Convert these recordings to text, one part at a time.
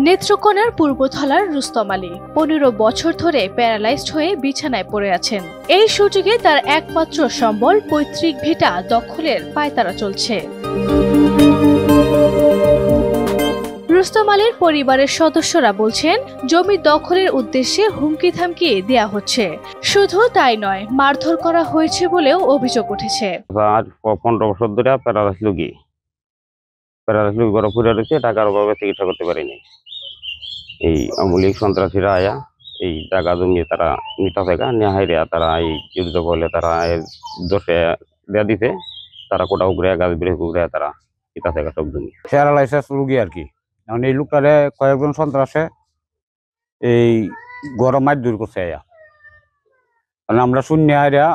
নেত্রকোনার পূর্বথলার রুস্তম আলী 15 বছর ধরে প্যারালাইজড হয়ে বিছানায় পড়ে আছেন। এই সুযোগে তার একমাত্র সম্বল পৈতৃক ভিটা দখলের পায়তারা চলছে। রুস্তম আলীর পরিবারের সদস্যরা বলছেন, জমি দখলের উদ্দেশ্যে হুমকি থামকি দেয়া হচ্ছে। শুধু তাই নয়, মারধর করা হয়েছে বলেও অভিযোগ উঠেছে। 15 বছর ধরে প্যারালাইসড রোগী পুরা রয়েছে, টাকার অভাবে চিকিৎসা করতে পারিনি। এই আমূলিক সন্ত্রাসীরা আয়া এই টাকা জমিয়ে তারা নিতে থাকা নেহাইরা তারা এই যুদ্ধ করলে তারা দোষে দেয়া দিতে তারা কোটা উগড়ে গাছ বেড়ে উগড়ে তারা নিতে থাকা সব জমি প্যারালাইসিস রোগী আর কি। এখন এই লোকটারে কয়েকজন সন্ত্রাসে এই গরম মাছ দূর করছে আয়া, কারণ আমরা শূন্য হাইরা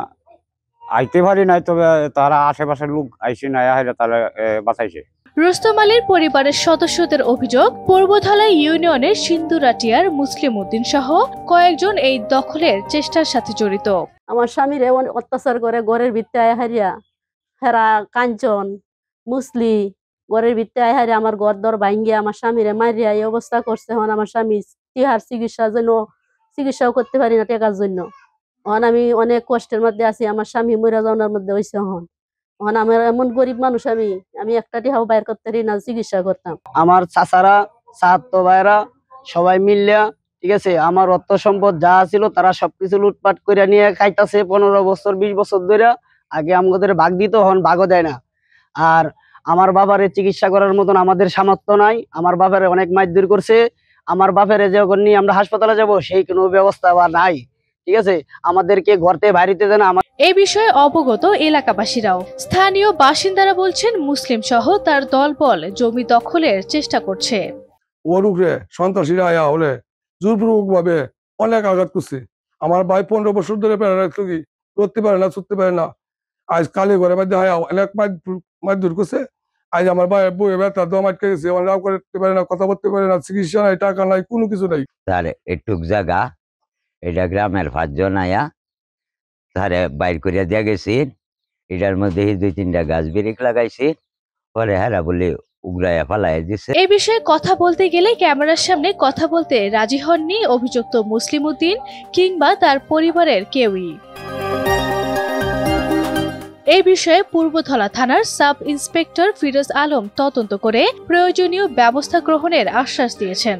আইতে পারি নাই, তবে তারা আশেপাশের লোক আইসি নাই হাইরা তারা বাঁচাইছে। রুস্তম আলীর পরিবারের সদস্যদের অভিযোগ, পূর্বধলাই ইউনিয়নের সিন্দুরাটিয়ার মুসলিম উদ্দিন সহ কয়েকজন এই দখলের চেষ্টার সাথে জড়িত। আমার স্বামীরে অত্যাচার করে ঘরের ভিত্তি আয় হারিয়া হেরা কাঞ্চন মুসলি ঘরের ভিত্তি আয় হারিয়া আমার ঘর দর ভাঙ্গিয়া আমার স্বামীরে মারিয়া এই অবস্থা করছে। হন আমার স্বামী তিহার চিকিৎসার জন্য চিকিৎসাও করতে পারি না টাকার জন্য। হন আমি অনেক কষ্টের মধ্যে আছি, আমার স্বামী মরে যাওয়ার মধ্যে হয়েছে। হন আমার এমন গরিব মানুষ, আমি একটা টিহাও বাইর করতে পারি না, চিকিৎসা করতাম। আমার চাচারা চাচাতো ভাইরা সবাই মিললে ঠিক আছে আমার অর্থ সম্পদ যা ছিল তারা সবকিছু লুটপাট করে নিয়ে খাইতেছে 15 বছর 20 বছর ধরে। আগে আমাদের ভাগ দিত, হন ভাগও দেয় না। আর আমার বাবারে চিকিৎসা করার মতন আমাদের সামর্থ্য নাই। আমার বাবারে অনেক মারধর করছে। আমার বাবারে যখন নিয়ে আমরা হাসপাতালে যাব সেই কোনো ব্যবস্থা বা নাই, ঠিক আছে। আমাদেরকে ঘর থেকে বাইরে দেয় না। এই বিষয়ে অবগত এলাকাবাসীরাও। স্থানীয় বাসিন্দারা বলছেন, মুসলিম সহ তার দলবল জমি দখলের চেষ্টা করছে। ওর উপরে সন্ত্রাসীরা আয়া হলে জোরপূর্বক ভাবে অনেক আঘাত করছে। আমার ভাই 15 বছর ধরে প্যারালাইসড রোগী, করতে পারে না, ছুটতে পারে না। আজ কালী ঘরের মধ্যে আয়া অনেক মারধর করছে। আজ আমার ভাই বই ব্যথা দম আটকে গেছে, রাও করতে পারে না, কথা বলতে পারে না, চিকিৎসা নাই, টাকা নাই, কোনো কিছু নাই। তার একটুক জায়গা এটা গ্রামের 5 জন আয়া তারে বাইর করিয়া দিয়া গেছি। এটার মধ্যে 2-3টা গাছ ব্রেক লাগাইছি, পরে হারা বলে উগড়াইয়া ফালাই দিছে। এই বিষয়ে কথা বলতে গেলে ক্যামেরার সামনে কথা বলতে রাজি হননি অভিযুক্ত মুসলিম উদ্দিন কিংবা তার পরিবারের কেউই। এই বিষয়ে পূর্বধলা থানার সাব ইন্সপেক্টর ফিরোজ আলম তদন্ত করে প্রয়োজনীয় ব্যবস্থা গ্রহণের আশ্বাস দিয়েছেন।